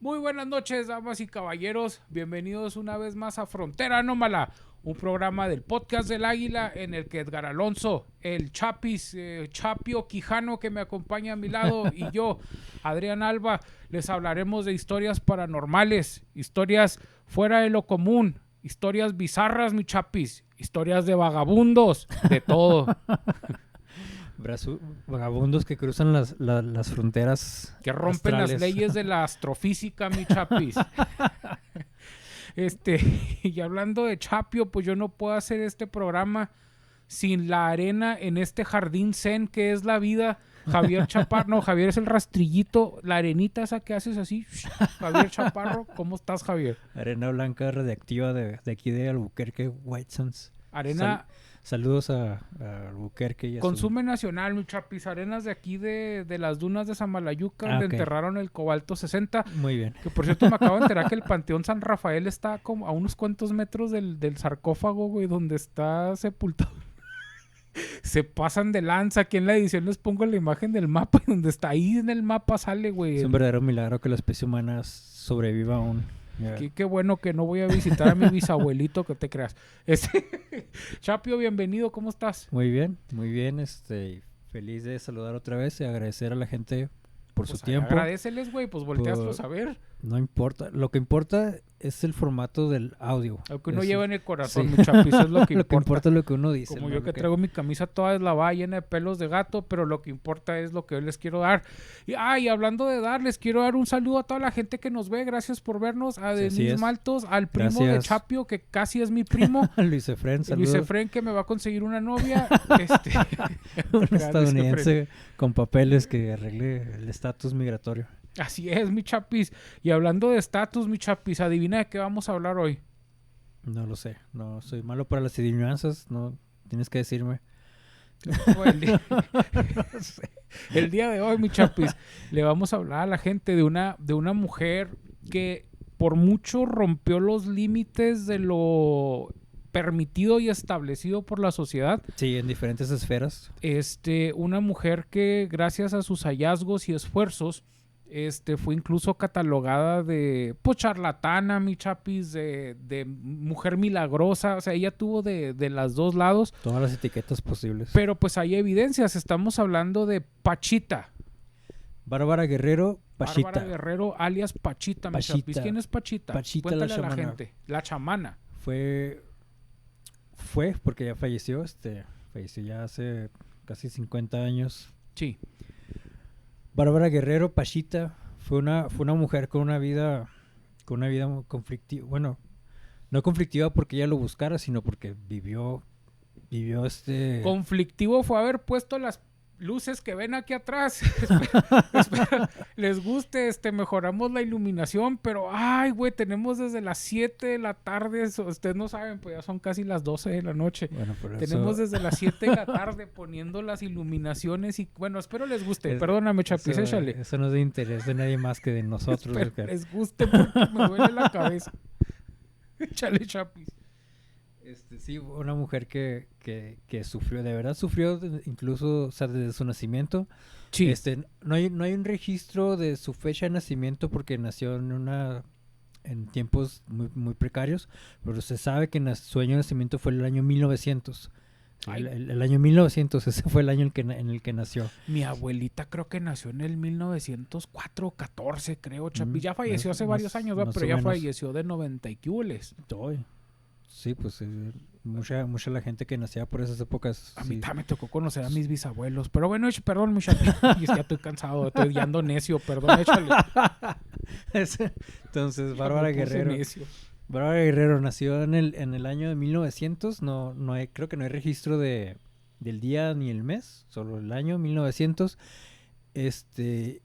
Muy buenas noches, damas y caballeros. Bienvenidos una vez más a Frontera Anómala, un programa del podcast del Águila en el que Edgar Alonso, el Chapis, Chapio Quijano que me acompaña a mi lado y yo, Adrián Alba, les hablaremos de historias paranormales, historias fuera de lo común, historias bizarras, mi Chapis, historias de vagabundos, de todo. Vagabundos que cruzan las fronteras Que rompen astrales. las leyes de la astrofísica, mi Chapis. Y hablando de Chapio, pues yo no puedo hacer este programa sin la arena en este jardín zen que es la vida. Javier Chaparro, no, Javier es el rastrillito, la arenita esa que haces así. Javier Chaparro, ¿cómo estás, Javier? Arena blanca radiactiva de aquí de Albuquerque, White Sands. Arena... Saludos a Albuquerque y a Consume nacional, mi Chapis, arenas de aquí de las dunas de Samalayuca, donde ok. enterraron el cobalto 60. Muy bien. Que por cierto me acabo de enterar que el Panteón San Rafael está como a unos cuantos metros del sarcófago, güey, donde está sepultado. Se pasan de lanza. Aquí en la edición les pongo la imagen del mapa, y donde está ahí en el mapa sale, güey. Es un verdadero milagro que la especie humana sobreviva aún. Qué bueno que no voy a visitar a mi bisabuelito, que te creas. Chapio, bienvenido, ¿cómo estás? Muy bien. Feliz de saludar otra vez y agradecer a la gente por Pues su tiempo. Agradéceles, güey, pues volteaslos a ver. No importa. Lo que importa es el formato del audio. Lo que uno Eso. lleva en el corazón, Sí. mi Chapis, es lo que Lo que importa. importa es lo que uno dice. Como ¿no? yo Lo que traigo mi camisa toda deslavada, llena de pelos de gato, pero lo que importa es lo que yo les quiero dar. Y hablando de dar, les quiero dar un saludo a toda la gente que nos ve. Gracias por vernos. A Sí, así Denis es. Maltos, al primo de Gracias. Chapio, que casi es mi primo. Luis Efrén, saludos. Luis Efrén, que me va a conseguir una novia. Un Luis estadounidense con papeles que arregle el estatus migratorio. Así es, mi Chapis. Y hablando de estatus, mi Chapis, adivina de qué vamos a hablar hoy. No lo sé. No, soy malo para las adivinanzas. No, tienes que decirme. El día de hoy, mi Chapis, le vamos a hablar a la gente de una mujer que por mucho rompió los límites de lo permitido y establecido por la sociedad. Sí, en diferentes esferas. Una mujer que gracias a sus hallazgos y esfuerzos fue incluso catalogada de charlatana, mi Chapis, de mujer milagrosa. O sea, ella tuvo de los dos lados. Todas las etiquetas posibles. Pero pues hay evidencias. Estamos hablando de Pachita. Bárbara Guerrero, Pachita. Bárbara Guerrero, alias Pachita, mi Chapis. ¿Quién es Pachita? Pachita Cuéntale la a la chamana. gente. La chamana. Fue porque ya falleció. Falleció ya hace casi 50 años. Sí. Bárbara Guerrero, Pachita, fue una mujer con una vida conflictiva. Bueno, no conflictiva porque ella lo buscara, sino porque vivió Conflictivo fue haber puesto las luces que ven aquí atrás. Espera, les guste, mejoramos la iluminación, pero ay, güey, tenemos desde las 7 de la tarde, ustedes no saben, pues ya son casi las 12 de la noche. Bueno, pero Tenemos eso, desde las 7 de la tarde poniendo las iluminaciones y bueno, espero les guste. Perdóname, Chapis, échale. eso no es de interés de nadie más que de nosotros. Espero les guste porque me duele la cabeza. Échale, Chapis. Sí, una mujer que sufrió, de verdad sufrió, incluso, o sea, desde su nacimiento. Sí. No hay un registro de su fecha de nacimiento porque nació en tiempos muy, muy precarios, pero se sabe que su año de nacimiento fue el año 1900. El año 1900, ese fue el año en el que nació. Mi abuelita creo que nació en el 1904, 14, creo, Chapis. Ya falleció hace varios años, ¿verdad? Pero ya falleció de 90 y quúboles. Sí, pues mucha la gente que nacía por esas épocas. A mí también me tocó conocer a mis bisabuelos. Pero bueno, perdón, mi Chapis. Ya estoy cansado, estoy ando necio, perdón, échale. Entonces, Bárbara Guerrero. Bárbara Guerrero nació en el año de 1900. Creo que no hay registro del día ni el mes, solo el año 1900. En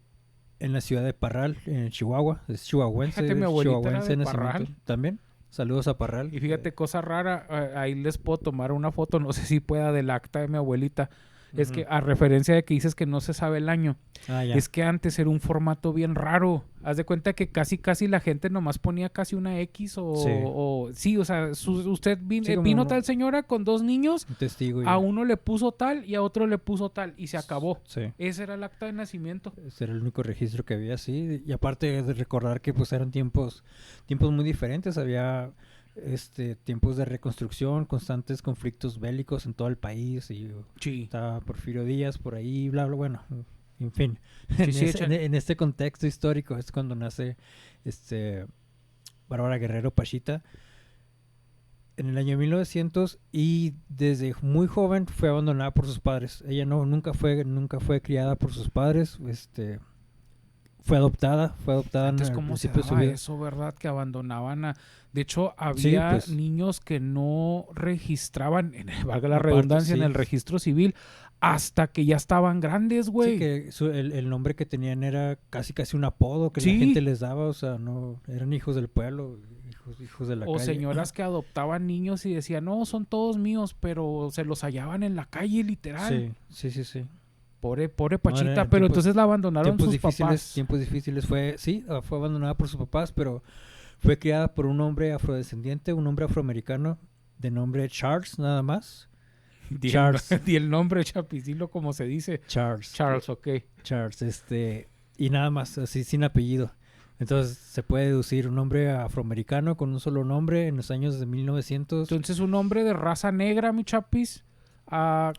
la ciudad de Parral, en Chihuahua. Es chihuahuense. Fíjate, mi abuelita chihuahuense era de nacimiento Parral. también. Saludos a Parral. Y fíjate, cosa rara, ahí les puedo tomar una foto, no sé si pueda, del acta de mi abuelita. Es que a referencia de que dices que no se sabe el año, Ah, ya. es que antes era un formato bien raro. Haz de cuenta que casi la gente nomás ponía casi una X sí, o sea, usted Sí, como vino tal señora con 2 niños, un testigo. a uno le puso tal y a otro le puso tal y se acabó. Sí. Ese era el acta de nacimiento. Ese era el único registro que había, sí. Y aparte de recordar que pues eran tiempos muy diferentes. Había tiempos de reconstrucción, constantes conflictos bélicos en todo el país. Y Sí. estaba Porfirio Díaz por ahí, bla, bla, bueno. En fin, Sí, en este contexto histórico es cuando nace Bárbara Guerrero Pachita en el año 1900 y desde muy joven fue abandonada por sus padres. Ella nunca fue criada por sus padres. Fue adoptada Antes, al ¿cómo se principio de su daba vida. eso, verdad? Que abandonaban a... De hecho, había pues. niños que no registraban, valga la Aparte, redundancia, en sí. el registro civil hasta que ya estaban grandes, güey. Sí, que el nombre que tenían era casi un apodo que Sí. la gente les daba, o sea, no eran hijos del pueblo, hijos de la O calle. señoras que adoptaban niños y decían, no, son todos míos, pero se los hallaban en la calle, literal. Sí. Pobre Pachita, eran pero tiempos- entonces la abandonaron sus Tiempos difíciles. Fue abandonada por sus papás, pero fue criada por un hombre afrodescendiente, un hombre afroamericano de nombre Charles, nada más. Charles. Y el nombre, Chapicilo, como se dice. Charles, ok. y nada más, así sin apellido. Entonces se puede deducir un hombre afroamericano con un solo nombre en los años de 1900. Entonces un hombre de raza negra, mi Chapis,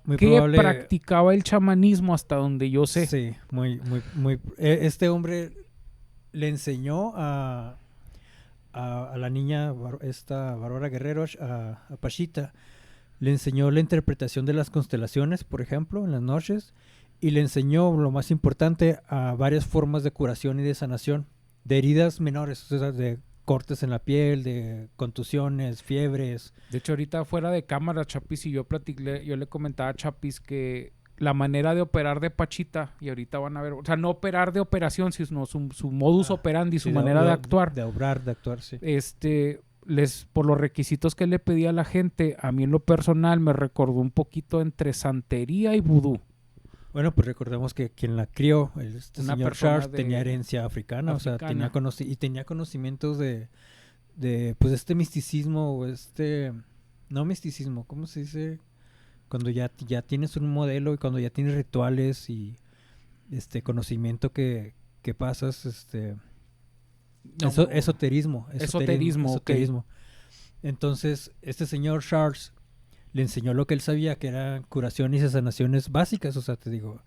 Muy que probable- practicaba el chamanismo hasta donde yo sé. Sí, muy. Este hombre le enseñó a la niña, Bárbara Guerrero, a Pachita, le enseñó la interpretación de las constelaciones, por ejemplo, en las noches, y le enseñó, lo más importante, a varias formas de curación y de sanación, de heridas menores, o sea, de cortes en la piel, de contusiones, fiebres. De hecho, ahorita fuera de cámara, Chapis y yo le comentaba a Chapis que la manera de operar de Pachita, y ahorita van a ver, o sea, no operar de operación, sino su modus operandi, su Sí, manera de actuar. De obrar, de actuar, sí. Por los requisitos que le pedía a la gente, a mí en lo personal me recordó un poquito entre santería y vudú. Bueno, pues recordemos que quien la crió, Una señor persona Charles, tenía herencia africana, o sea, tenía conocimientos de pues este misticismo o no misticismo, ¿cómo se dice? Cuando ya tienes un modelo y cuando ya tienes rituales y conocimiento que pasas, No, esoterismo. ok. Entonces, este señor Charles le enseñó lo que él sabía, que eran curaciones y sanaciones básicas, o sea, te digo,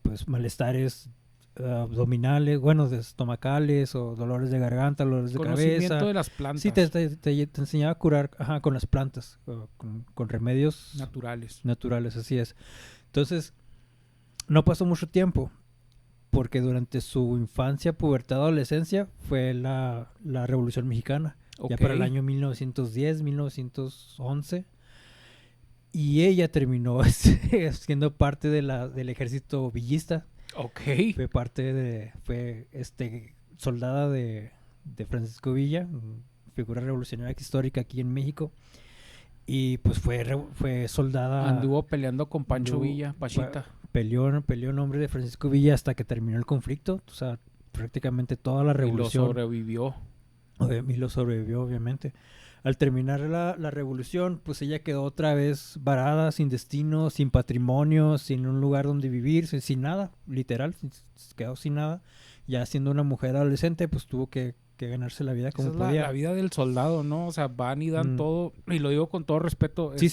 pues malestares abdominales, bueno, de estomacales o dolores de garganta, dolores de Conocimiento cabeza. de las plantas Sí, te enseñaba a curar con las plantas, con remedios naturales. así es. Entonces, no pasó mucho tiempo, porque durante su infancia, pubertad, adolescencia, fue la Revolución Mexicana, ya para el año 1910, 1911. Y ella terminó siendo parte del ejército villista. Ok. Fue soldada de Francisco Villa, figura revolucionaria histórica aquí en México. Y pues fue soldada. Anduvo peleando con Pancho Villa, Pachita. Peleó en nombre de Francisco Villa hasta que terminó el conflicto. O sea, prácticamente toda la revolución. Y lo sobrevivió, obviamente. Al terminar la revolución, pues ella quedó otra vez varada, sin destino, sin patrimonio, sin un lugar donde vivir, sin nada, literal, quedó sin nada. Ya siendo una mujer adolescente, pues tuvo que ganarse la vida como Esa es podía. la vida del soldado, ¿no? O sea, van y dan todo, y lo digo con todo respeto, Sí.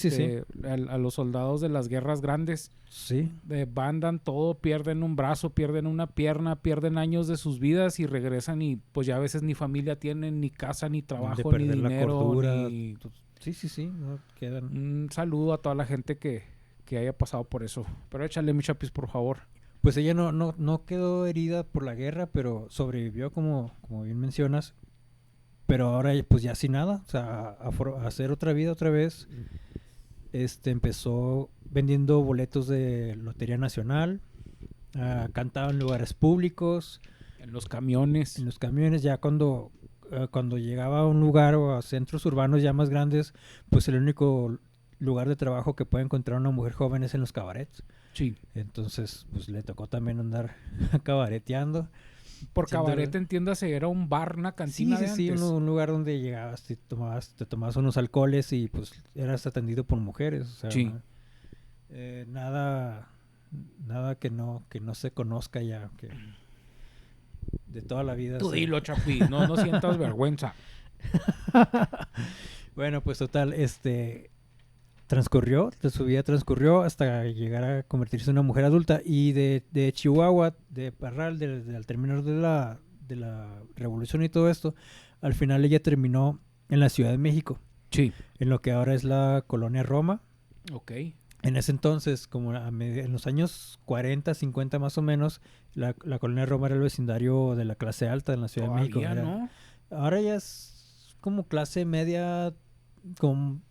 A los soldados de las guerras grandes. Sí. Van, dan todo, pierden un brazo, pierden una pierna, pierden años de sus vidas y regresan y pues ya a veces ni familia tienen, ni casa, ni trabajo, ni dinero, ni... Sí, no quedan. Un saludo a toda la gente que haya pasado por eso. Pero échale, mi Chapis, por favor. Pues ella no quedó herida por la guerra, pero sobrevivió, como bien mencionas. Pero ahora pues ya sin nada, o sea, a hacer otra vida otra vez. Empezó vendiendo boletos de Lotería Nacional, cantaba en lugares públicos. En los camiones. Ya cuando llegaba a un lugar o a centros urbanos ya más grandes, pues el único lugar de trabajo que puede encontrar una mujer joven es en los cabarets. Sí. Entonces, pues le tocó también andar cabareteando. Por Siendo- cabaret, entiéndase, era un bar, una Sí, cantina sí, de sí, antes. un lugar donde llegabas, te tomabas unos alcoholes y pues eras atendido por mujeres. O sea, Sí. nada que no se conozca ya, que de toda la vida. Tú se- dilo, Chapi, no sientas vergüenza. Bueno, pues total, su vida transcurrió hasta llegar a convertirse en una mujer adulta y de Chihuahua, de Parral, al terminar de la revolución y todo esto, al final ella terminó en la Ciudad de México, Sí. en lo que ahora es la colonia Roma. Ok. En ese entonces, como en los años 40, 50 más o menos, la colonia Roma era el vecindario de la clase alta en la Ciudad de México. Todavía, Era- ¿no? Ahora ya es como clase media,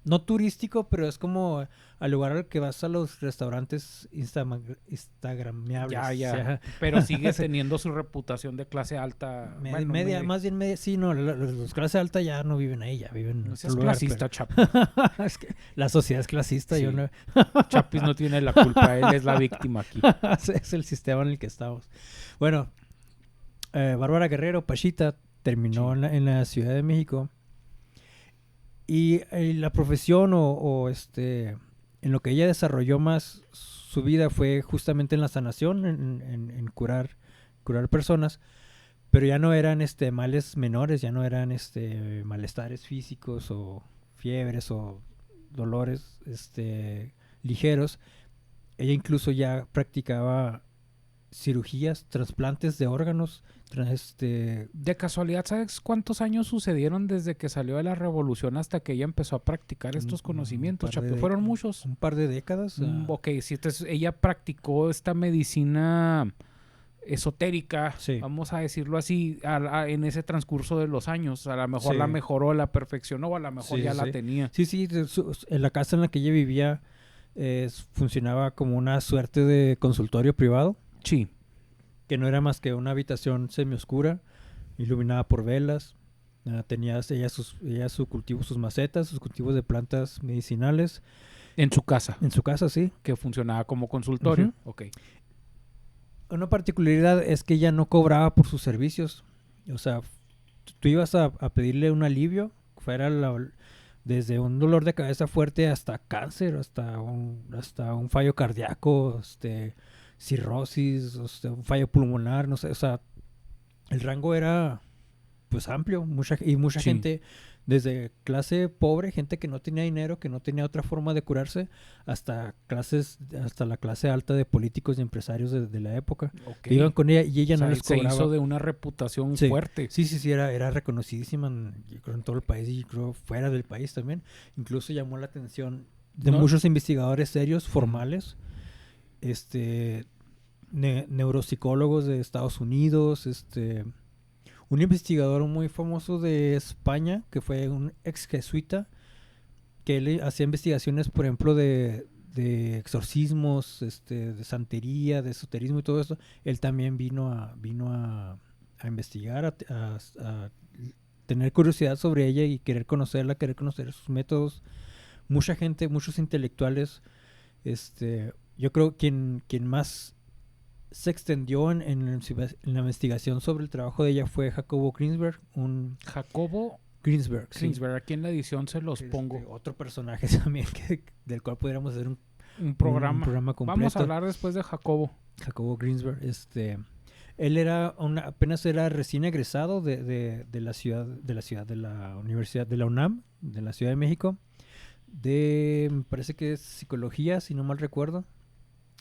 no turístico, pero es como al lugar al que vas a los restaurantes instagramiables. Ya. O sea, Pero sigue teniendo su reputación de clase alta. Bueno, media, más bien media, sí, no, los clase alta ya no viven ahí, ya viven en No otro seas lugar, clasista, Chapi. pero- es que la sociedad es clasista, Sí. yo no... Chapis no tiene la culpa, él es la víctima aquí. Es el sistema en el que estamos. Bueno, Bárbara Guerrero, Pachita, terminó Sí. en la Ciudad de México. Y la profesión en lo que ella desarrolló más su vida fue justamente en la sanación, en curar personas. Pero ya no eran males menores, ya no eran malestares físicos o fiebres o dolores ligeros. Ella incluso ya practicaba cirugías, trasplantes de órganos, De casualidad, ¿sabes cuántos años sucedieron desde que salió de la revolución hasta que ella empezó a practicar estos conocimientos, par de Chapi? ¿Fueron muchos? un par de décadas. Ok, sí, entonces ella practicó esta medicina esotérica, Sí. vamos a decirlo así, en ese transcurso de los años. A lo mejor Sí. la mejoró, la perfeccionó, o a lo mejor Sí, ya sí. la tenía. Sí, en la casa en la que ella vivía funcionaba como una suerte de consultorio privado, Sí, que no era más que una habitación semioscura, iluminada por velas. Tenía ella su cultivo, sus macetas, sus cultivos de plantas medicinales en su casa, en su casa, sí. que funcionaba como consultorio. Ujú. Ok. Una particularidad es que ella no cobraba por sus servicios. O sea, tú ibas a pedirle un alivio, fuera desde un dolor de cabeza fuerte hasta cáncer, hasta un fallo cardíaco, cirrosis, un fallo pulmonar, no sé, o sea, el rango era pues amplio, mucha Sí. gente desde clase pobre, gente que no tenía dinero, que no tenía otra forma de curarse, hasta la clase alta de políticos y empresarios de la época. Ok. Que iban con ella y ella O sea, no les se cobraba. hizo de una reputación Sí. fuerte. Sí, era reconocidísima yo creo en todo el país y creo fuera del país también. Incluso llamó la atención de No. muchos investigadores serios, formales, neuropsicólogos de Estados Unidos, un investigador muy famoso de España, que fue un ex jesuita, que él hacía investigaciones, por ejemplo, de exorcismos, de santería, de esoterismo y todo eso. Él también vino a investigar, a tener curiosidad sobre ella y querer conocerla, querer conocer sus métodos. Mucha gente, muchos intelectuales, yo creo quien más se extendió en la investigación sobre el trabajo de ella fue Jacobo Greensberg, Jacobo Greensberg, sí. Greensberg, aquí en la edición se los pongo. Otro personaje también del cual podríamos hacer Un programa. completo. Vamos a hablar después de Jacobo. Jacobo Greensberg, él era apenas era recién egresado de la Universidad de la UNAM, de la Ciudad de México, me parece que es psicología, si no mal recuerdo.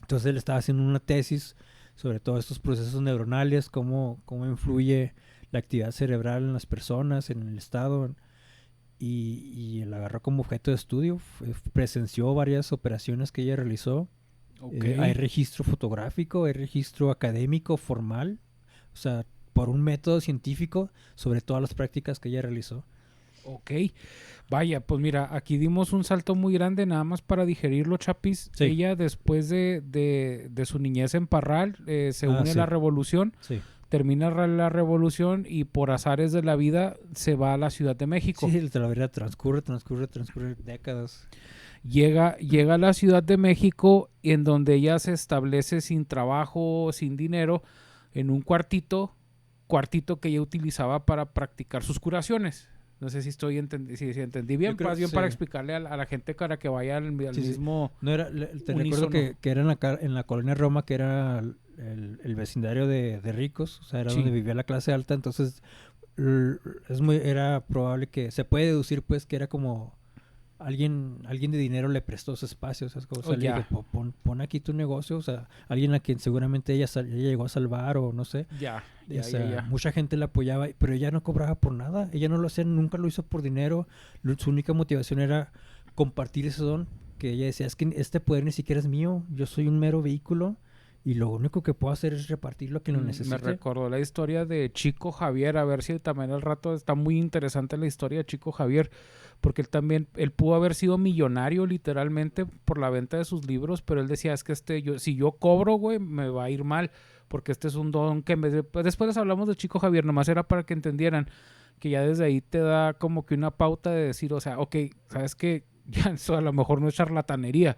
Entonces él estaba haciendo una tesis sobre todos estos procesos neuronales, cómo influye la actividad cerebral en las personas, en el estado, y él agarró como objeto de estudio, presenció varias operaciones que ella realizó. Okay. Hay registro fotográfico, hay registro académico formal, o sea, por un método científico sobre todas las prácticas que ella realizó. Ok. Vaya, pues mira, aquí dimos un salto muy grande nada más para digerirlo, Chapis. Sí. Ella después de su niñez en Parral se une a sí. la revolución, Sí. termina la revolución y por azares de la vida se va a la Ciudad de México. Sí, la verdad transcurre décadas. llega a la Ciudad de México, en donde ella se establece sin trabajo, sin dinero, en un cuartito que ella utilizaba para practicar sus curaciones. No sé si si entendí bien, más bien para explicarle a la gente para que vaya al mismo. No era, te recuerdo que era en la colonia Roma, que era el vecindario de ricos, o sea, era donde vivía la clase alta, entonces era probable que se puede deducir pues que era como alguien de dinero le prestó su espacio, o sea, le dijo, pon aquí tu negocio, o sea, alguien a quien seguramente ella llegó a salvar o no sé. Mucha gente la apoyaba, pero ella no cobraba por nada, ella no lo hacía, nunca lo hizo por dinero, su única motivación era compartir ese don, que ella decía, es que este poder ni siquiera es mío, yo soy un mero vehículo y lo único que puedo hacer es repartirlo a quien lo necesite. Me recordó la historia de Chico Javier, a ver si también al rato está muy interesante la historia de Chico Javier, porque él pudo haber sido millonario literalmente por la venta de sus libros, pero él decía, es que si yo cobro, güey, me va a ir mal, porque este es un don que después les hablamos de Chico Javier, nomás era para que entendieran que ya desde ahí te da como que una pauta de decir, o sea, ok, ¿sabes qué? Ya eso a lo mejor no es charlatanería.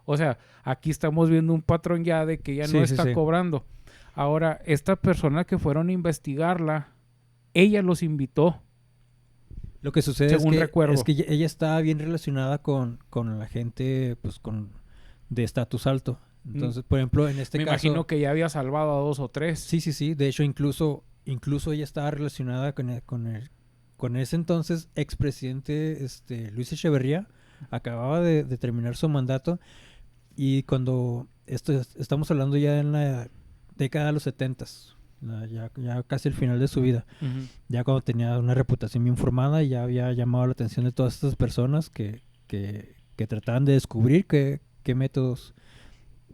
O sea, aquí estamos viendo un patrón ya de que ella no está cobrando. Ahora, esta persona que fueron a investigarla, ella los invitó. Lo que sucede es que ella estaba bien relacionada con la gente pues de estatus alto. Entonces, por ejemplo, en este caso... Me imagino que ya había salvado a 2 o 3. Sí. De hecho, incluso ella estaba relacionada con ese entonces expresidente Luis Echeverría. Acababa de terminar su mandato. Y cuando estamos hablando ya en la década de los 70s, ya casi el final de su vida, ya cuando tenía una reputación bien formada, ya había llamado la atención de todas estas personas que trataban de descubrir qué métodos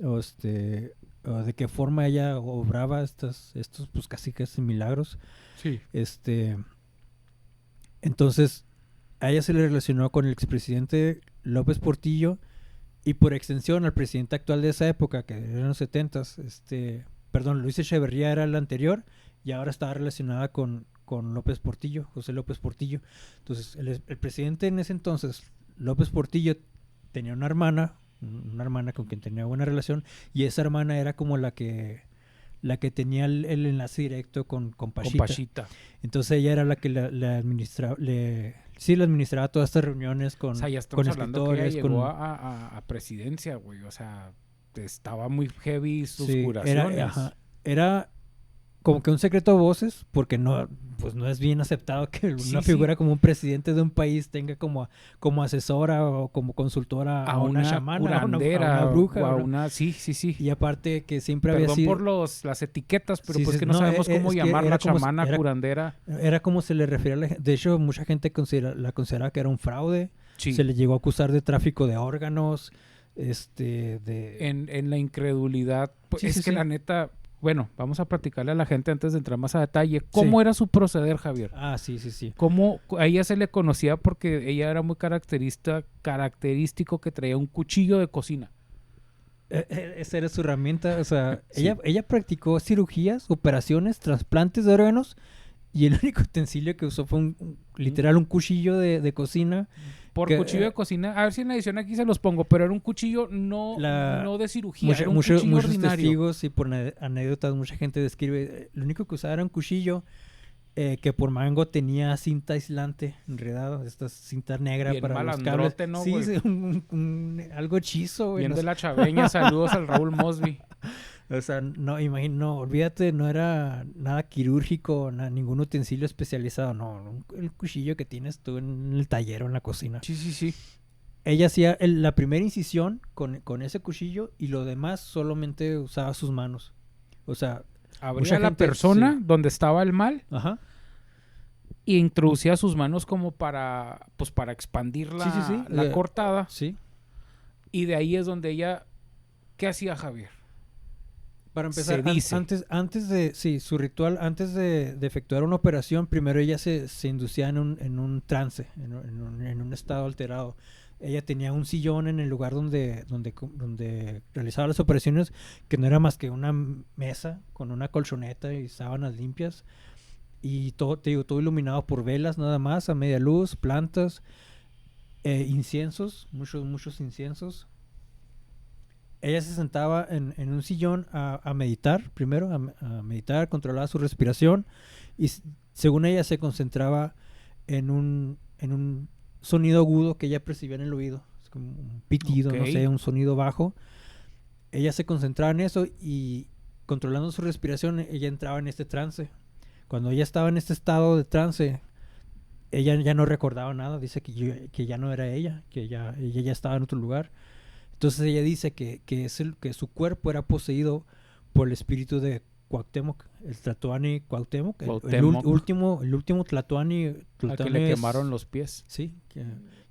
o de qué forma ella obraba estos pues casi milagros. Sí. Entonces a ella se le relacionó con el expresidente López Portillo y por extensión al presidente actual de esa época, que eran los 70s, Luis Echeverría era el anterior y ahora estaba relacionada con López Portillo, José López Portillo. Entonces el presidente en ese entonces, López Portillo, tenía una hermana con quien tenía buena relación, y esa hermana era como la que tenía el enlace directo con Pachita. Entonces ella era la que le administraba todas estas reuniones con, o sea, ya estamos con hablando escritores. Que ella llegó a presidencia, güey. O sea, estaba muy heavy sus curaciones. Era como que un secreto a voces, porque no es bien aceptado que una figura como un presidente de un país tenga como asesora o como consultora a una chamana, curandera, a una bruja. O a una... Sí. Y aparte que siempre había sido... por las etiquetas, pero pues que no sabemos cómo llamarla, chamana, curandera. Era como se le refería a la gente. De hecho, mucha gente la consideraba que era un fraude. Sí. Se le llegó a acusar de tráfico de órganos, En la incredulidad. Pues que la neta... Bueno, vamos a platicarle a la gente antes de entrar más a detalle. ¿Cómo era su proceder, Javier? Ah, sí. ¿Cómo a ella se le conocía? Porque ella era muy característico que traía un cuchillo de cocina. Esa era su herramienta. O sea, ella practicó cirugías, operaciones, trasplantes de órganos, y el único utensilio que usó fue literal un cuchillo de cocina. Cuchillo de cocina, a ver si en la edición aquí se los pongo, pero era un cuchillo no de cirugía, era un cuchillo muchos ordinario. Testigos y por anécdotas mucha gente describe, lo único que usaba era un cuchillo que por mango tenía cinta aislante enredada, esta cinta negra bien para los cables. ¿No, sí, algo hechizo, güey. Bien de la chaveña, saludos al Raúl Mosby. O sea, olvídate, no era nada quirúrgico, ningún utensilio especializado, no, el cuchillo que tienes tú en el taller o en la cocina. Sí. Ella hacía la primera incisión con ese cuchillo y lo demás solamente usaba sus manos. O sea, abría la persona donde estaba el mal. Ajá. Y introducía sus manos como para expandir la cortada. Sí. Y de ahí es donde ella... ¿Qué hacía Javier? Para empezar, antes de su ritual, antes de efectuar una operación, primero ella se inducía en un trance, en un estado alterado. Ella tenía un sillón en el lugar donde realizaba las operaciones, que no era más que una mesa con una colchoneta y sábanas limpias, y todo iluminado por velas nada más, a media luz, plantas. inciensos, muchos inciensos. Ella se sentaba en un sillón a meditar, primero, a meditar, controlaba su respiración y según ella se concentraba en un sonido agudo que ella percibía en el oído, es como un pitido, no sé, un sonido bajo. Ella se concentraba en eso y controlando su respiración, ella entraba en este trance. Cuando ella estaba en este estado de trance, ella ya no recordaba nada, dice que ya no era ella, que ella ya estaba en otro lugar. Entonces ella dice que su cuerpo era poseído por el espíritu de Cuauhtémoc, el Tlatoani Cuauhtémoc, el último Tlatoani. Al que le quemaron los pies. Sí,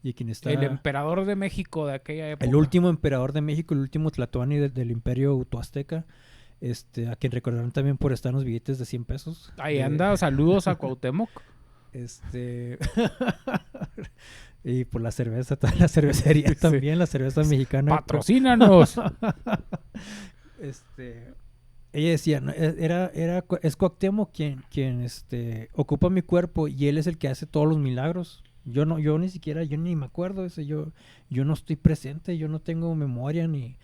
y quien está... El emperador de México de aquella época. El último emperador de México, el último Tlatoani del imperio utoazteca, a quien recordarán también por estar en los billetes de 100 pesos. Ahí anda, saludos a Cuauhtémoc. Y por la cerveza, toda la cervecería también, la cerveza mexicana. ¡Patrocínanos! Ella decía, no, es Cuauhtémoc quien ocupa mi cuerpo y él es el que hace todos los milagros. Yo ni me acuerdo yo no estoy presente, yo no tengo memoria ni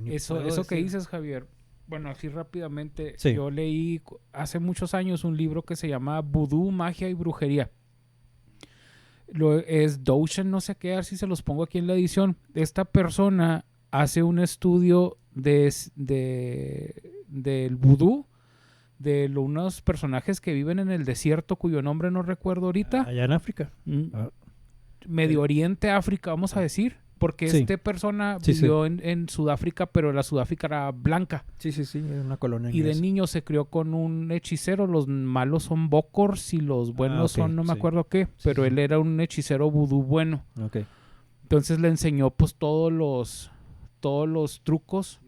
eso que dices, Javier. Bueno, así rápidamente, sí. Yo leí hace muchos años un libro que se llama Vudú, Magia y Brujería. Es Doushen, no sé qué, a ver si se los pongo aquí en la edición. Esta persona hace un estudio del vudú, de unos personajes que viven en el desierto, cuyo nombre no recuerdo ahorita. Allá en África. Medio Oriente, África, vamos a decir. Porque esta persona vivió en Sudáfrica, pero la Sudáfrica era blanca. Sí, era una colonia inglesa. Y de niño se crió con un hechicero. Los malos son Bokors y los buenos son no me acuerdo qué. Pero él era un hechicero vudú bueno. Okay. Entonces le enseñó pues todos los trucos.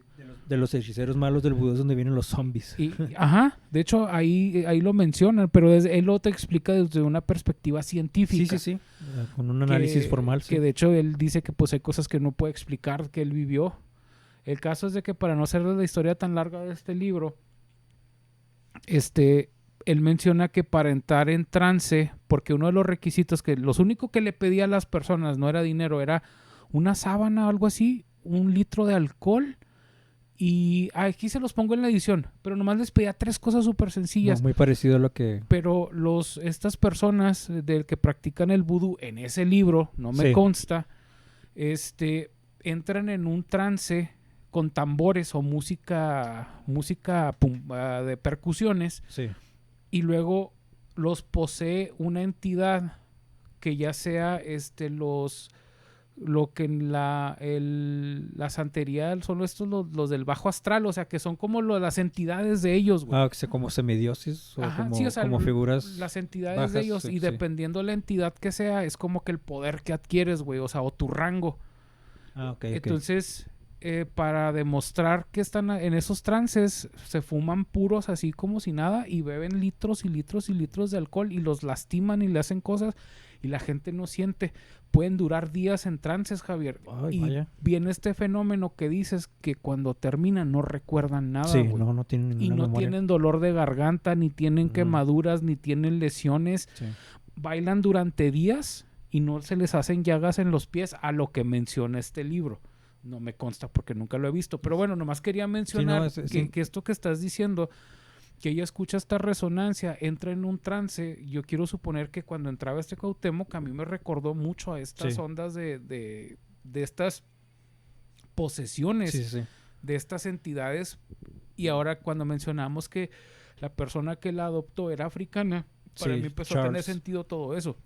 De los hechiceros malos del vudú es donde vienen los zombies. De hecho ahí lo mencionan, pero él lo te explica desde una perspectiva científica. Sí. Con un análisis formal. Que de hecho él dice que pues hay cosas que no puede explicar que él vivió. El caso es de que para no hacer la historia tan larga de este libro, él menciona que para entrar en trance, porque uno de los requisitos los único que le pedía a las personas no era dinero, era una sábana o algo así, 1 litro de alcohol. Y aquí se los pongo en la edición, pero nomás les pedía 3 cosas súper sencillas. Muy parecido a lo que... Pero estas personas del que practican el vudú en ese libro, no me consta, entran en un trance con tambores o música de percusiones. Sí. Y luego los posee una entidad que ya sea lo que en la santería son estos los del bajo astral, o sea, que son como las entidades de ellos, güey. Como semidioses como figuras las entidades bajas, de ellos, y dependiendo la entidad que sea, es como que el poder que adquieres, güey, o sea, o tu rango. Entonces, para demostrar que están en esos trances, se fuman puros así como si nada y beben litros y litros y litros de alcohol y los lastiman y le hacen cosas y la gente no siente. Pueden durar días en trances, Javier. Vaya. Viene este fenómeno que dices que cuando terminan no recuerdan nada. Sí, güey. no tienen ninguna y no memoria. Tienen dolor de garganta, ni tienen quemaduras, ni tienen lesiones. Sí. Bailan durante días y no se les hacen llagas en los pies, a lo que menciona este libro. No me consta porque nunca lo he visto. Pero bueno, nomás quería mencionar que esto que estás diciendo, que ella escucha esta resonancia, entra en un trance. Yo quiero suponer que cuando entraba Cuauhtémoc, a mí me recordó mucho a estas ondas de estas posesiones de estas entidades. Y ahora cuando mencionamos que la persona que la adoptó era africana, para mí empezó a tener sentido todo eso.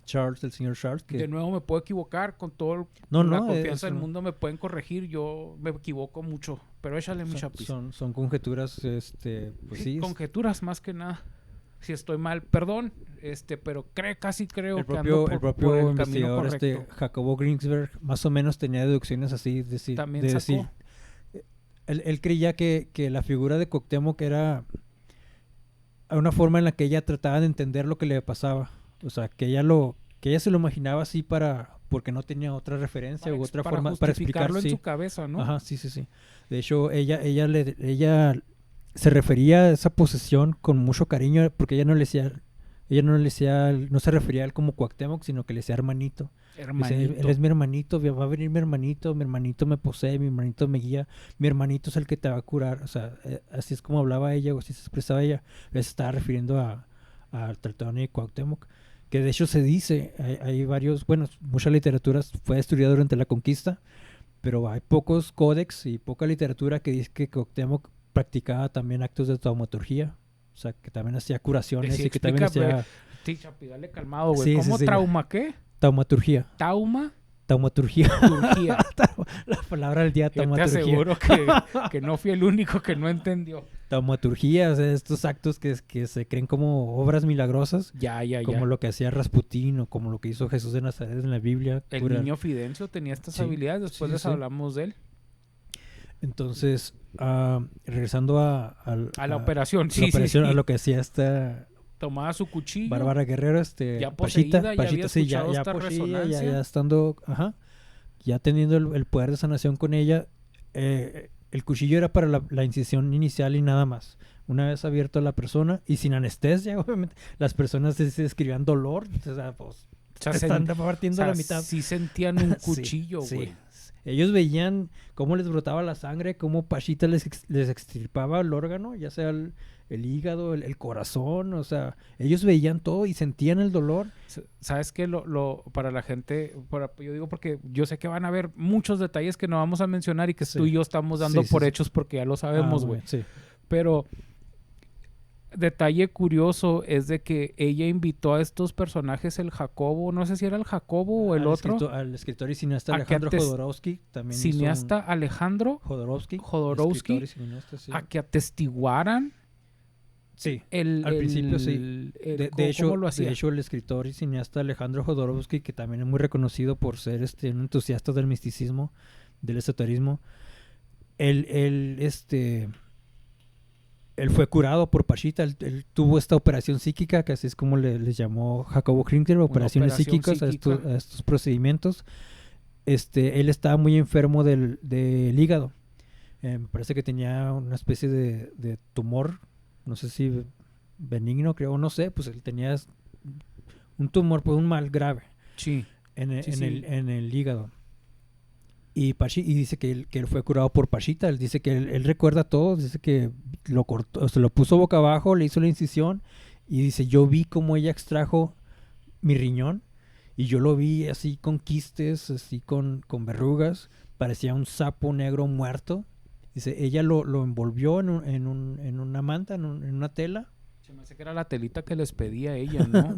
El señor Charles. De nuevo me puedo equivocar con todo la confianza del mundo, me pueden corregir, yo me equivoco mucho, pero échale mi chapis. Son conjeturas, pues sí. Conjeturas más que nada. Si estoy mal, perdón, pero casi creo que ando por el camino investigador, correcto. Jacobo Grinsberg, más o menos tenía deducciones así. También sacó. Él creía que la figura de Cuauhtémoc era una forma en la que ella trataba de entender lo que le pasaba. O sea, que ella se lo imaginaba así porque no tenía otra referencia u otra forma para explicarlo en su cabeza, ¿no? Ajá, sí. De hecho, ella se refería a esa posesión con mucho cariño, porque ella no le decía Ella no le decía, no se refería a él como Cuauhtémoc, sino que le decía hermanito. Dice, Hermanito. él es mi hermanito, va a venir mi hermanito me posee, mi hermanito me guía, mi hermanito es el que te va a curar. O sea, así es como hablaba ella, o así se expresaba ella. Se estaba refiriendo a Tlatoani y Cuauhtémoc. Que de hecho se dice, hay varios, bueno, mucha literatura fue destruida durante la conquista, pero hay pocos códex y poca literatura que dice que Cuauhtémoc practicaba también actos de taumaturgia. O sea, que también hacía curaciones Sí, y que también explica, hacía Sí, Chapi, dale calmado, güey. Sí, ¿Cómo sí, sí. trauma qué? taumaturgia. Taumaturgia. La palabra del día, Yo te taumaturgia. aseguro que no fui el único que no entendió. Taumaturgia, o sea, estos actos que se creen como obras milagrosas, Ya. como lo que hacía Rasputín o como lo que hizo Jesús de Nazaret en la Biblia. El curar. niño Fidencio tenía estas Sí, habilidades. Después sí, les sí. hablamos de él. Entonces, regresando a A la operación, la sí, operación, sí. a lo que hacía esta Tomaba su cuchillo. Bárbara Guerrero, Ya poseída, ya había Pachita, sí, escuchado esta poseída, resonancia. ya estando, ya teniendo el poder de sanación con ella, el cuchillo era para la incisión inicial y nada más. Una vez abierto a la persona y sin anestesia, obviamente, las personas se escribían dolor, o sea, pues, O sea, están partiendo la mitad. sí sentían un Sí, cuchillo, sí. güey. Ellos veían cómo les brotaba la sangre, cómo Pachita les extirpaba el órgano, ya sea el hígado, el corazón, o sea, ellos veían todo y sentían el dolor. ¿Sabes qué? Para la gente, yo digo porque yo sé que van a haber muchos detalles que no vamos a mencionar y que Sí. tú y yo estamos dando Sí, por sí. hechos porque ya lo sabemos, güey. Sí. Pero detalle curioso es de que ella invitó a estos personajes, el Jacobo, no sé si era el Jacobo o el otro. Al escritor y cineasta A que Alejandro Jodorowsky también. Cineasta Alejandro Jodorowsky. Jodorowsky, escritor y cineasta, sí. a que atestiguaran Sí, al principio sí. De ¿cómo lo hacía? De hecho, el escritor y cineasta Alejandro Jodorowsky, que también es muy reconocido por ser un entusiasta del misticismo, del esoterismo, él fue curado por Pachita. Él tuvo esta operación psíquica, que así es como les llamó Jacobo Krinkler, operaciones operación psíquicas psíquica. a estos procedimientos. Él estaba muy enfermo del hígado. Me parece que tenía una especie de tumor, no sé si benigno, creo, no sé, pues él tenía un tumor, pues un mal grave Sí. en Sí. el hígado. Y dice que él fue curado por Pachita. Él dice que él recuerda todo, dice que lo cortó, se lo puso boca abajo, le hizo la incisión y dice, yo vi cómo ella extrajo mi riñón y yo lo vi así con quistes, así con verrugas, parecía un sapo negro muerto. Dice, ella lo envolvió en una manta, en una tela. Se me hace que era la telita que les pedía ella, ¿no?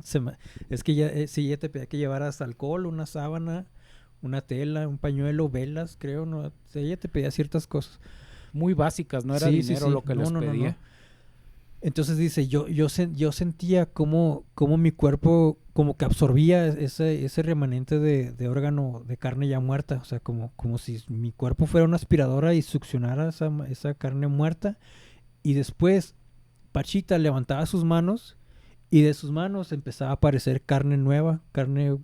Es que ella te pedía que llevaras alcohol, una sábana, una tela, un pañuelo, velas, creo, ¿no? O sea, ella te pedía ciertas cosas. Muy básicas, no era Sí, dinero sí. lo que les pedía. No. Entonces dice, yo sentía como mi cuerpo como que absorbía ese remanente de órgano de carne ya muerta, o sea, como si mi cuerpo fuera una aspiradora y succionara esa carne muerta. Y después Pachita levantaba sus manos y de sus manos empezaba a aparecer carne nueva, carne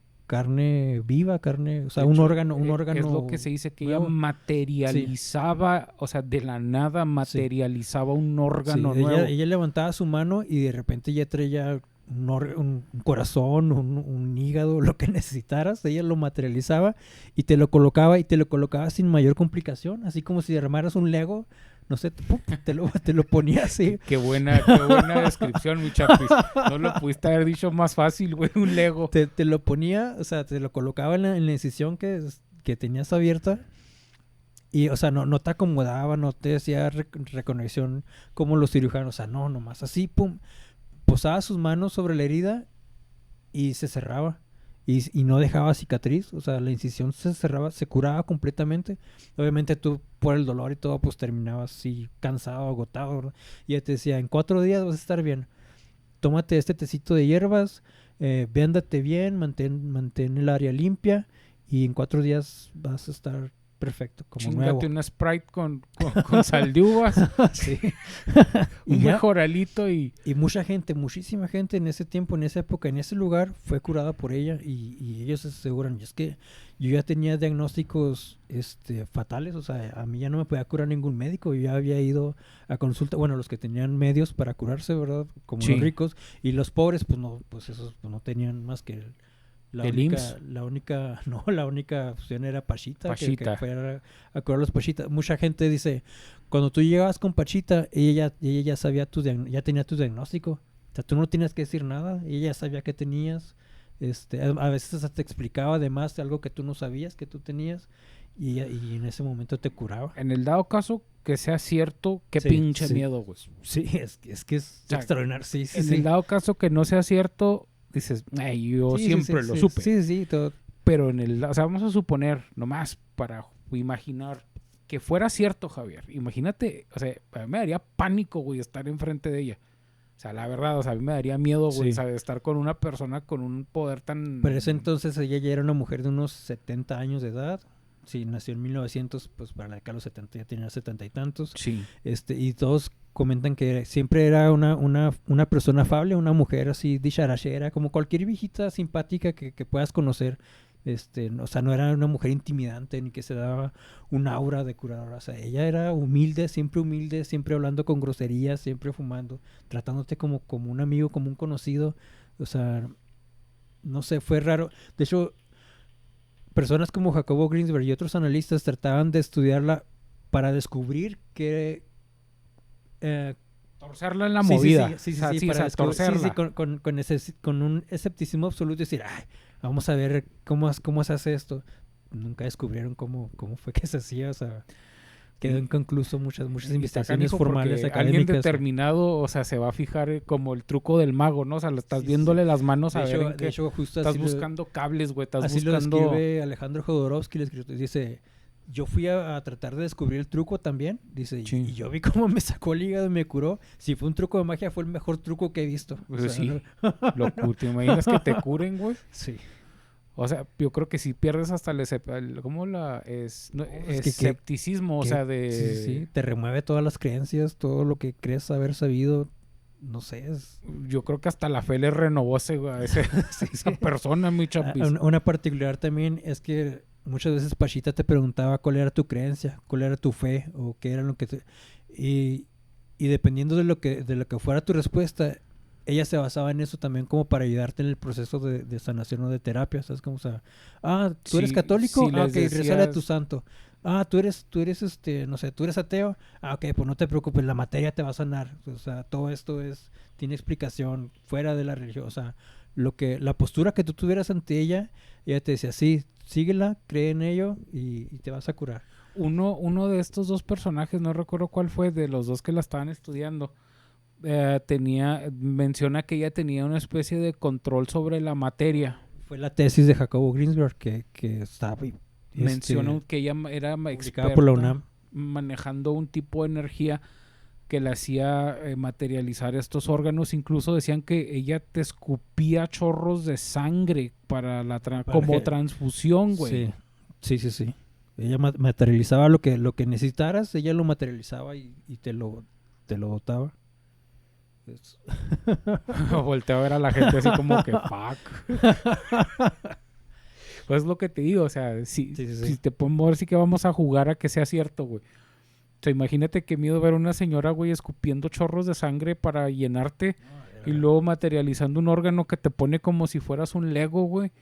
viva, o sea, De un hecho, órgano es lo que se dice que ella nuevo. materializaba, o sea, de la nada materializaba un órgano Sí, nuevo. ella levantaba su mano y de repente ya traía un corazón, un hígado, lo que necesitaras. Ella lo materializaba y te lo colocaba sin mayor complicación, así como si armaras un Lego. No sé, ¡pum! te lo ponía así. Qué buena descripción, mi chapis. No lo pudiste haber dicho más fácil, güey, un Lego. Te lo ponía, o sea, te lo colocaba en la incisión que tenías abierta. Y, o sea, no te acomodaba, no te hacía reconexión como los cirujanos. O sea, no, nomás así, pum. Posaba sus manos sobre la herida y se cerraba. Y no dejaba cicatriz. O sea, la incisión se cerraba, se curaba completamente. Obviamente tú, por el dolor y todo, pues terminabas así cansado, agotado, ¿verdad? Y ella te decía, en 4 días vas a estar bien. Tómate este tecito de hierbas, véndate bien, mantén el área limpia y en 4 días vas a estar perfecto, como Chíngate nuevo. una Sprite con sal de uvas, Sí. un Y ya, mejoralito y... y mucha gente, muchísima gente en ese tiempo, en esa época, en ese lugar, fue curada por ella y ellos se aseguran, y es que yo ya tenía diagnósticos fatales, o sea, a mí ya no me podía curar ningún médico, yo ya había ido a consulta, bueno, los que tenían medios para curarse, ¿verdad? Como Sí. los ricos, y los pobres, pues no, pues esos pues, no tenían más que ¿El IMSS? la única opción era Pachita, que Pachita. fuera a curar los Pachita. Mucha gente dice, cuando tú llegabas con Pachita, ella ya sabía ya tenía tu diagnóstico. O sea, tú no tienes que decir nada, ella ya sabía que tenías. A veces hasta te explicaba además algo que tú no sabías que tú tenías y en ese momento te curaba. En el dado caso que sea cierto, qué Sí, pinche sí. miedo, güey. Sí, es que es O sea, extraordinario. Sí, sí, En sí. el dado caso que no sea cierto, dices, yo Sí, sí, siempre sí, lo sí, supe. Sí, sí, todo. Pero o sea, vamos a suponer, nomás para imaginar que fuera cierto, Javier. Imagínate, o sea, a mí me daría pánico, güey, estar enfrente de ella. O sea, la verdad, o sea, a mí me daría miedo, güey, Sí. ¿sabes? Estar con una persona con un poder tan... Pero ese entonces ella ya era una mujer de unos 70 años de edad. Sí, nació en 1900, pues para la década de los 70 ya tenía 70 y tantos. Sí. Y todos comentan que siempre era una persona afable, una mujer así dicharachera, como cualquier viejita simpática que puedas conocer. O sea, no era una mujer intimidante ni que se daba un aura de curadora. O sea, ella era humilde, siempre hablando con groserías, siempre fumando, tratándote como un amigo, como un conocido. O sea, no sé, fue raro. De hecho, personas como Jacobo Greensberg y otros analistas trataban de estudiarla para descubrir que... Torcerla en la movida. Sí, O sea, sí, o sea, torcerla. sí, con un escepticismo absoluto, decir, ay, vamos a ver cómo se hace esto. Nunca descubrieron cómo fue que se hacía, o sea, quedó inconcluso muchas Y está investigaciones canijo formales porque académicas. alguien determinado, o sea, se va a fijar como el truco del mago, ¿no? O sea, le estás Sí, viéndole las manos De a ver hecho, en qué... de hecho, justo Estás así buscando cables, güey. Estás así lo buscando... describe Alejandro Jodorowsky, dice, yo fui a tratar de descubrir el truco también, dice, Sí. y yo vi cómo me sacó el hígado y me curó. Si fue un truco de magia, fue el mejor truco que he visto. O Pues sea, sí. ¿Te imaginas que te curen, güey? sí. O sea, yo creo que si pierdes hasta ¿cómo es es que- escepticismo, o que- sea, de... sí, te remueve todas las creencias, todo lo que crees haber sabido, no sé, Yo creo que hasta la fe le renovó a esa persona, muy chapis. Una particular también es que muchas veces Pachita te preguntaba cuál era tu creencia, cuál era tu fe o qué era lo que y dependiendo de lo que fuera tu respuesta, ella se basaba en eso también como para ayudarte en el proceso de sanación o de terapia, ¿sabes? Como, o sea, ¿tú eres católico? Si les Ok, rezale a tu decías- santo. Tú eres no sé, tú eres ateo. Ok, pues no te preocupes, la materia te va a sanar. O sea, todo esto tiene explicación fuera de la religión. O sea, la postura que tú tuvieras ante ella te decía, sí, síguela, cree en ello y te vas a curar. Uno de estos dos personajes, no recuerdo cuál fue, de los dos que la estaban estudiando, menciona que ella tenía una especie de control sobre la materia. Fue la tesis de Jacobo Greensberg que estaba Menciona que ella era publicada experta por la UNAM. manejando un tipo de energía que le hacía materializar estos órganos. Incluso decían que ella te escupía chorros de sangre para como que- transfusión, güey. Sí. Ella materializaba lo que necesitaras, ella lo materializaba y te lo botaba. Volteo a ver a la gente así como que fuck. Pues es lo que te digo, o sea, si te pongo a ver sí que vamos a jugar a que sea cierto, güey. O sea, imagínate qué miedo ver a una señora, güey, escupiendo chorros de sangre para llenarte y luego materializando un órgano que te pone como si fueras un Lego, güey.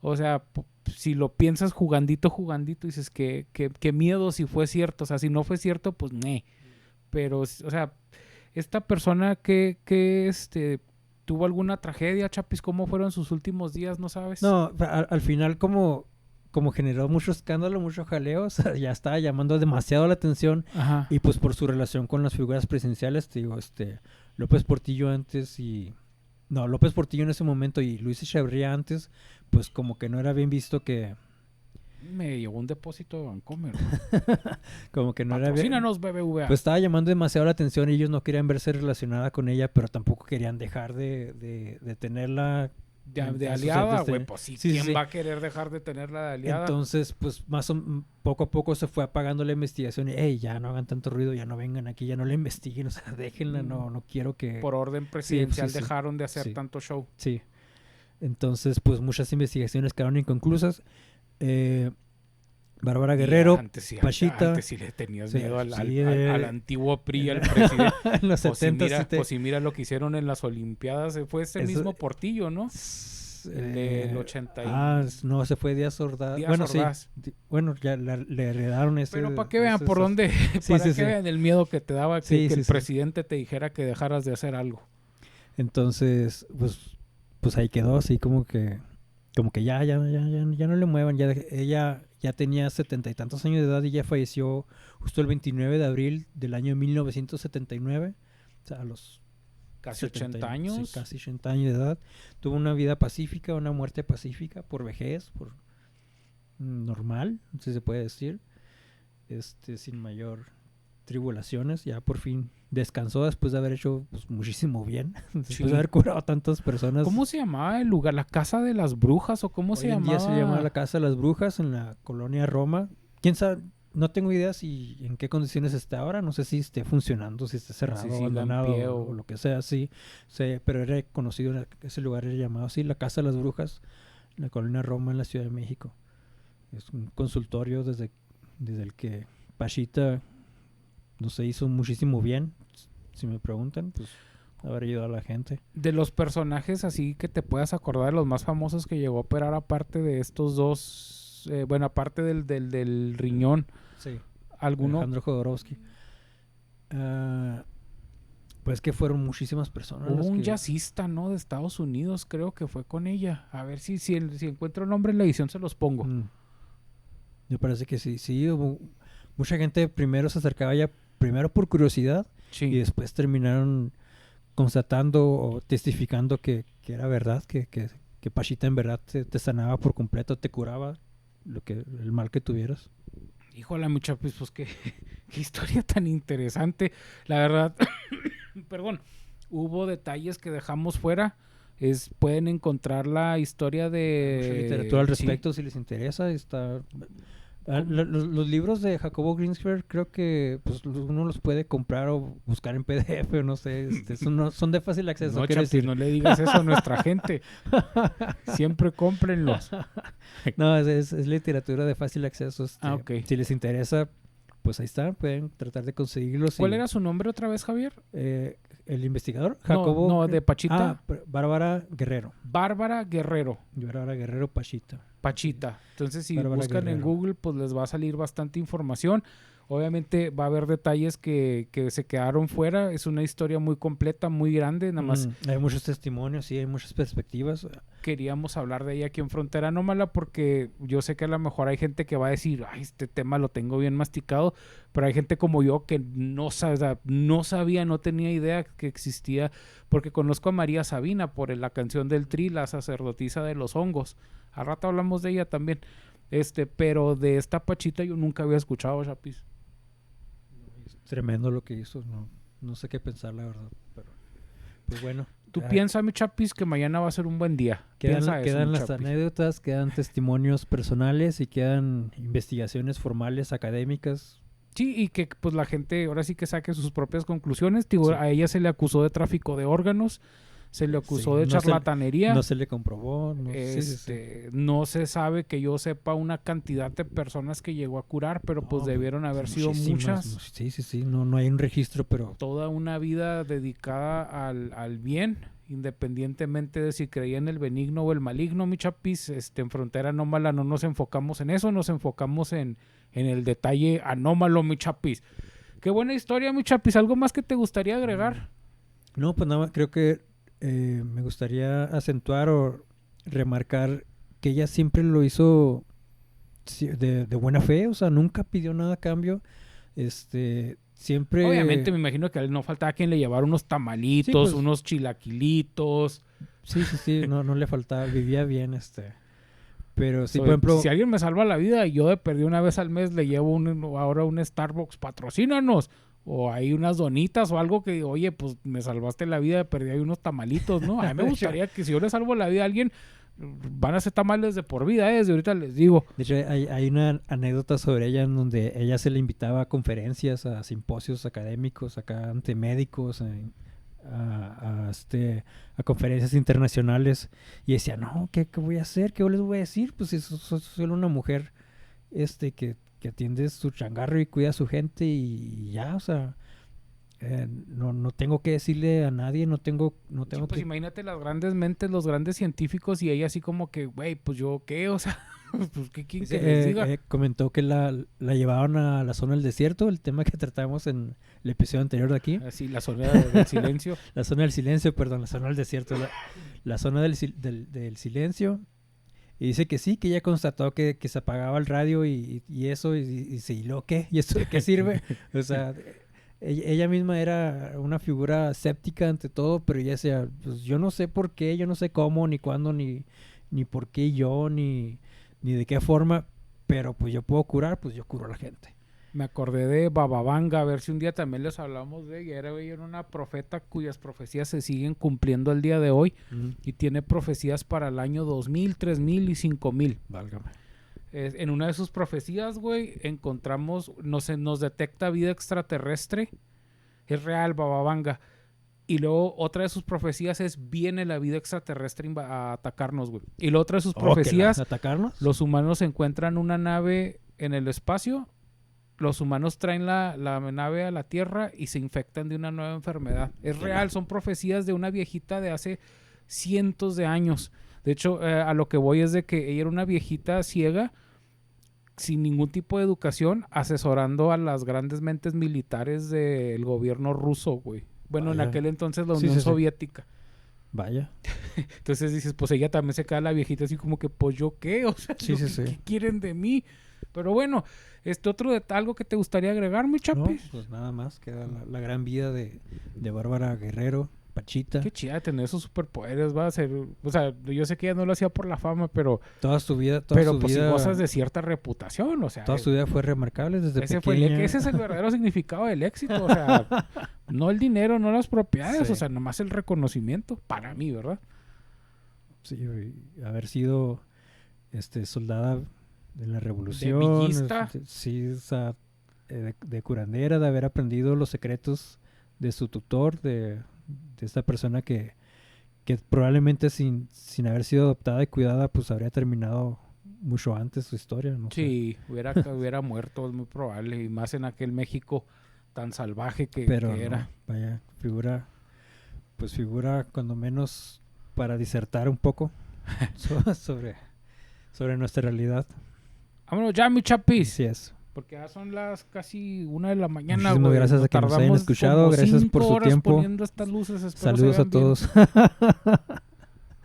O sea, si lo piensas jugandito, dices que miedo si fue cierto. O sea, si no fue cierto, pues Pero, o sea, esta persona que tuvo alguna tragedia, Chapis, ¿cómo fueron sus últimos días? ¿No sabes? No, al final como generó mucho escándalo, mucho jaleo, o sea, ya estaba llamando demasiado la atención. Ajá. Y pues por su relación con las figuras presidenciales, te digo, López Portillo antes López Portillo en ese momento y Luis Echeverría antes, pues como que no era bien visto que... Me llegó un depósito de Vancomer. como que no era bien... Patrocínanos, BBVA. Pues estaba llamando demasiado la atención y ellos no querían verse relacionada con ella, pero tampoco querían dejar de tenerla de a sus aliada, artes güey, de- pues sí, sí, sí, ¿quién sí. va a querer dejar de tenerla de aliada? Entonces, pues poco a poco se fue apagando la investigación. Y, hey, ya no hagan tanto ruido, ya no vengan aquí, ya no la investiguen, o sea, déjenla, no quiero que... Por orden presidencial sí. dejaron de hacer Sí. tanto show. Sí. Entonces, pues muchas investigaciones quedaron inconclusas. Bárbara Y Guerrero, Pachita. Pachita. Antes sí le tenías Sí, miedo sí, al antiguo PRI, al presidente. en los Pues si 70 mira, sí te... pues si mira lo que hicieron en las Olimpiadas, fue ese Eso- mismo Portillo, ¿no? El del 80 y... no, se fue Díaz Ordaz. Díaz Bueno, Ordaz. sí. Bueno, ya le heredaron ese... Pero para que vean por esas- dónde, Sí, para sí, que sí. vean el miedo que te daba que, Sí, que sí, el sí. presidente te dijera que dejaras de hacer algo. Entonces, pues ahí quedó así como que ya no le muevan. Ella ya tenía 70 y tantos años de edad y ya falleció justo el 29 de abril del año 1979. O sea, a los Casi 80 sí, años. casi 80 años de edad. Tuvo una vida pacífica, una muerte pacífica por vejez, por normal, si se puede decir. Sin mayor tribulaciones. Ya por fin descansó después de haber hecho pues, muchísimo bien. Después Sí. de haber curado a tantas personas. ¿Cómo se llamaba el lugar? ¿La Casa de las Brujas o cómo se Hoy en llamaba? día se llama la Casa de las Brujas en la colonia Roma. ¿Quién sabe? No tengo idea si en qué condiciones está ahora. No sé si esté funcionando, si está cerrado, Si siga en abandonado pie o lo que sea. Sí, pero era conocido, ese lugar era llamado así, la Casa de las Brujas, en la colonia Roma en la Ciudad de México. Es un consultorio desde el que Pachita no se hizo muchísimo bien. Si me preguntan, pues haber ayudado a la gente. De los personajes así que te puedas acordar, los más famosos que llegó a operar aparte de estos dos, bueno, aparte del riñón, Sí. ¿alguno? Alejandro Jodorowsky. Pues que fueron muchísimas personas. Hubo las un que- jazzista, ¿no? De Estados Unidos, creo que fue con ella. A ver si encuentro el nombre en la edición se los pongo. Me parece que sí. Hubo mucha gente primero se acercaba ya, primero por curiosidad, y Sí. después terminaron constatando o testificando que era verdad, que Pachita en verdad te sanaba por completo, te curaba el mal que tuvieras. Híjole, mi chapis, pues qué, qué historia tan interesante. La verdad, perdón, hubo detalles que dejamos fuera. Pueden encontrar la historia de... Mucha literatura al sí. respecto si les interesa. Está los libros de Jacobo Greensberg creo que pues, uno los puede comprar o buscar en PDF o no sé, son de fácil acceso. No, quiero Chapis, decir. no le digas eso a nuestra gente. Siempre cómprenlos. No, es literatura de fácil acceso. Ok. Si les interesa, pues ahí está, pueden tratar de conseguirlos. ¿Cuál era su nombre otra vez, Javier? El investigador? No, de Pachita. Bárbara Guerrero. Bárbara Guerrero. Bárbara Guerrero Pachita. Pachita. Entonces, si Bárbara buscan en Guerrero. Google, pues les va a salir bastante información. Obviamente va a haber detalles que se quedaron fuera. Es una historia muy completa, muy grande. Nada más Hay muchos testimonios, sí, hay muchas perspectivas. queríamos hablar de ella aquí en Frontera Anómala porque yo sé que a lo mejor hay gente que va a decir, ay, este tema lo tengo bien masticado, pero hay gente como yo que no sabía, no tenía idea que existía, porque conozco a María Sabina por la canción del Tri, la sacerdotisa de los hongos. Al rato hablamos de ella también. Pero de esta Pachita yo nunca había escuchado, Chapis. Es tremendo lo que hizo, no sé qué pensar, la verdad. Pero, pues bueno. Tú piensa, mi Chapis, que mañana va a ser un buen día. Piensa eso, Quedan mi las Chapis. anécdotas, quedan testimonios personales y quedan investigaciones formales, académicas. Sí, y que pues la gente ahora sí que saque sus propias conclusiones. Digo, Sí. a ella se le acusó de tráfico de órganos, se le acusó Sí, de no charlatanería. No se le comprobó. No se sabe que yo sepa una cantidad de personas que llegó a curar, pero pues No, debieron haber sido muchísimas, muchas. Sí, no hay un registro, pero Toda una vida dedicada al bien, independientemente de si creía en el benigno o el maligno, mi Chapis. En Frontera Anómala no nos enfocamos en eso, nos enfocamos en el detalle anómalo, mi Chapis. Qué buena historia, mi Chapis. ¿Algo más que te gustaría agregar? no, pues nada más creo que me gustaría acentuar o remarcar que ella siempre lo hizo de buena fe, o sea, nunca pidió nada a cambio. Siempre... Obviamente me imagino que no faltaba quien le llevara unos tamalitos, Sí, pues. unos chilaquilitos. Sí, no le faltaba, vivía bien, Pero sí, So, por ejemplo... si alguien me salva la vida y yo de perdí una vez al mes le llevo ahora un Starbucks, patrocínanos. O hay unas donitas o algo que, oye, pues me salvaste la vida, perdí ahí unos tamalitos, ¿no? A mí me gustaría que si yo le salvo la vida a alguien, van a ser tamales de por vida, desde ahorita les digo. De hecho, hay una anécdota sobre ella en donde ella se le invitaba a conferencias, a simposios académicos, acá ante médicos, a conferencias internacionales, y decía, no, ¿qué voy a hacer? ¿Qué les voy a decir? Pues si soy solo una mujer que atiende su changarro y cuida a su gente y ya, o sea, no tengo que decirle a nadie, no tengo Sí, pues que... imagínate las grandes mentes, los grandes científicos y ella así como que, güey, pues yo qué, o sea, pues ¿qué quieren que les diga? Comentó que la llevaron a la zona del desierto, el tema que tratamos en el episodio anterior de aquí. Así, la zona del silencio. La zona del silencio, perdón, la zona del desierto, la zona del silencio. Y dice que sí, que ella constató que se apagaba el radio y eso, y se hiló, ¿qué? ¿Y esto de qué sirve? O sea, ella misma era una figura escéptica ante todo, pero ella decía, pues yo no sé por qué, yo no sé cómo, ni cuándo, ni por qué yo, ni de qué forma, pero pues yo puedo curar, pues yo curo a la gente. Me acordé de Baba Vanga, a ver si un día también les hablamos de ella. Era una profeta cuyas profecías se siguen cumpliendo el día de hoy y tiene profecías para el año 2000, 3000 y 5000. Válgame. En una de sus profecías, güey, encontramos, nos detecta vida extraterrestre. Es real, Baba Vanga. Y luego otra de sus profecías es, viene la vida extraterrestre a atacarnos, güey. Y la otra de sus profecías, ¿atacarnos? Los humanos encuentran una nave en el espacio. Los humanos traen la nave a la Tierra y se infectan de una nueva enfermedad. Es real, son profecías de una viejita de hace cientos de años. De hecho, a lo que voy es de que ella era una viejita ciega, sin ningún tipo de educación, asesorando a las grandes mentes militares del gobierno ruso, güey. Bueno, Vaya. en aquel entonces la Unión Soviética. Vaya. Entonces dices, pues ella también se queda la viejita así como que, pues yo qué, o sea, ¿qué quieren de mí? Pero bueno, algo que te gustaría agregar, mi Chapis. No, pues nada más, queda la gran vida de Bárbara Guerrero, Pachita. Qué chida tener esos superpoderes, va a ser, o sea, yo sé que ella no lo hacía por la fama, pero toda su vida, si gozas de cierta reputación, o sea, toda su vida fue remarcable desde pequeña. Ese es el verdadero significado del éxito, o sea, no el dinero, no las propiedades, sí. O sea, nomás el reconocimiento, para mí, ¿verdad? Sí, haber sido soldada de la revolución, de villista. Sí, o sea, de curandera, de haber aprendido los secretos de su tutor, de esta persona que probablemente sin haber sido adoptada y cuidada, pues habría terminado mucho antes su historia, ¿no? Sí, hubiera muerto, es muy probable, y más en aquel México tan salvaje que era. No, vaya, figura cuando menos para disertar un poco sobre nuestra realidad. Vámonos ya, mi Chapis. Así es. Porque ya son las casi 1 de la mañana. Muchísimas gracias a que nos hayan escuchado. Gracias por su tiempo. Poniendo estas luces. Saludos a todos.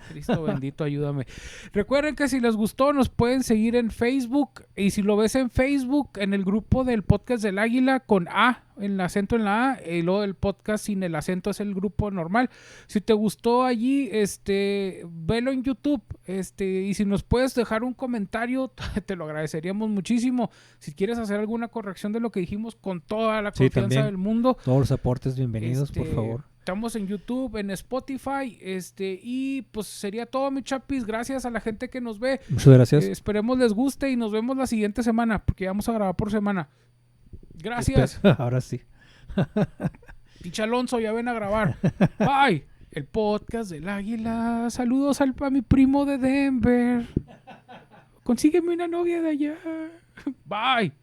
Cristo bendito, ayúdame. Recuerden que si les gustó, nos pueden seguir en Facebook. Y si lo ves en Facebook, en el grupo del podcast del Águila, con A, el acento en la A, y luego el podcast sin el acento es el grupo normal. Si te gustó allí, velo en YouTube. Y si nos puedes dejar un comentario, te lo agradeceríamos muchísimo. Si quieres hacer alguna corrección de lo que dijimos, con toda la confianza del mundo. Todos los aportes bienvenidos, por favor. Estamos en YouTube, en Spotify, y pues sería todo, mi Chapis. Gracias a la gente que nos ve. Muchas gracias. Esperemos les guste y nos vemos la siguiente semana, porque vamos a grabar por semana. Gracias. Ahora sí. Pinche Alonso, ya ven a grabar. Bye. El podcast del Águila. Saludos a mi primo de Denver. Consígueme una novia de allá. Bye.